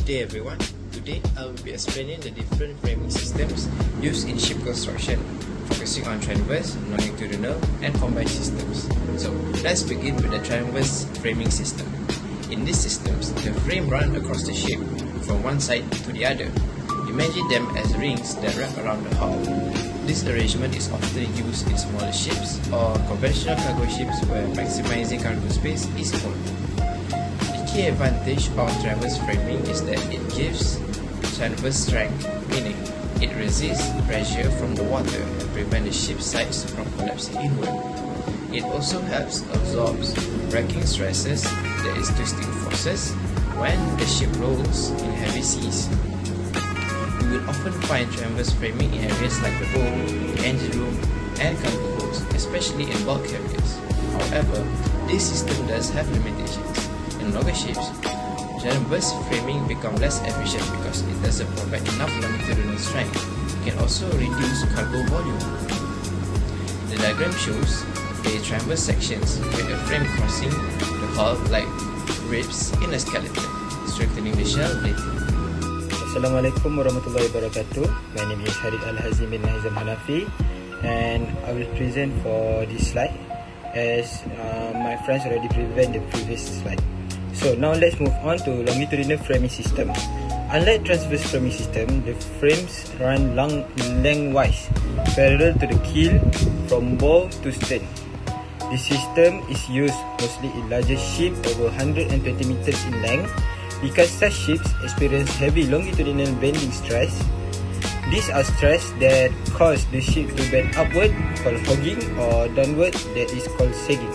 Good day everyone. Today I will be explaining the different framing systems used in ship construction, focusing on transverse, longitudinal and combined systems. So let's begin with the transverse framing system. In these systems, the frame runs across the ship from one side to the other. Imagine them as rings that wrap around the hull. This arrangement is often used in smaller ships or conventional cargo ships where maximizing cargo space is important. The key advantage of transverse framing is that it gives transverse strength, meaning it resists pressure from the water and prevents the ship's sides from collapsing inward. It also helps absorb racking stresses, that is twisting forces, when the ship rolls in heavy seas. You will often find transverse framing in areas like the bow, engine room, and cargo holds, especially in bulk carriers. However, this system does have limitations. In longer ships, transverse framing becomes less efficient because it doesn't provide enough longitudinal strength. It can also reduce cargo volume. The diagram shows the transverse sections with a frame crossing the hull like ribs in a skeleton, strengthening the shell plating. Assalamualaikum warahmatullahi wabarakatuh. My name is Harid Al-Hazim bin Nahizam Hanafi, and I will present for this slide as my friends already presented the previous slide. So now let's move on to longitudinal framing system. Unlike transverse framing system, the frames run lengthwise, parallel to the keel from bow to stern. This system is used mostly in larger ships over 120 meters in length because such ships experience heavy longitudinal bending stress. These are stress that cause the ship to bend upward, called hogging, or downward, that is called sagging.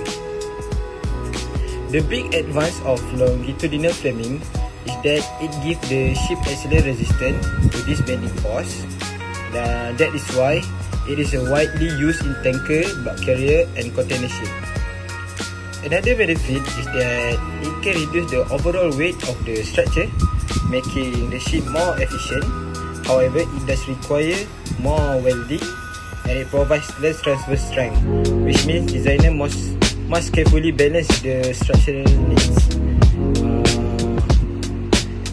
The big advance of longitudinal framing is that it gives the ship excellent resistance to this bending force. That is why it is widely used in tanker, bulk carrier and container ship. Another benefit is that it can reduce the overall weight of the structure, making the ship more efficient. However, it does require more welding and it provides less transverse strength, which means designer must carefully balance the structural needs.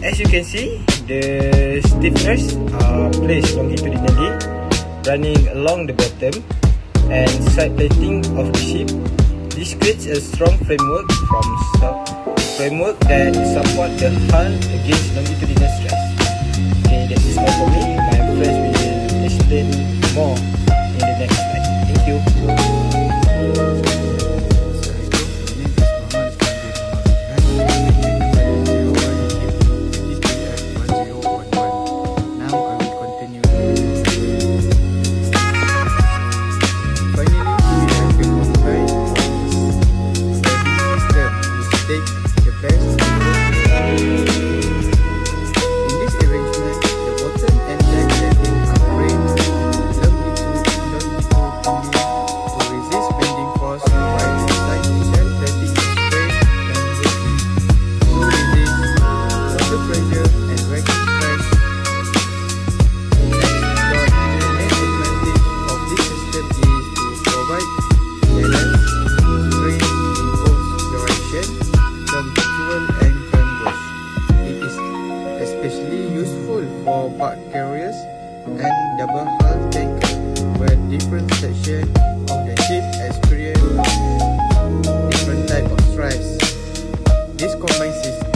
As you can see, the stiffeners are placed longitudinally, running along the bottom and side plating of the ship. This creates a strong framework that support the hull against longitudinal stress. Okay, that is all for me. My friends will explain more in the next slide. Thank you. Especially useful for bulk carriers and double hull tanker, where different sections of the ship experience different type of stress. This combined system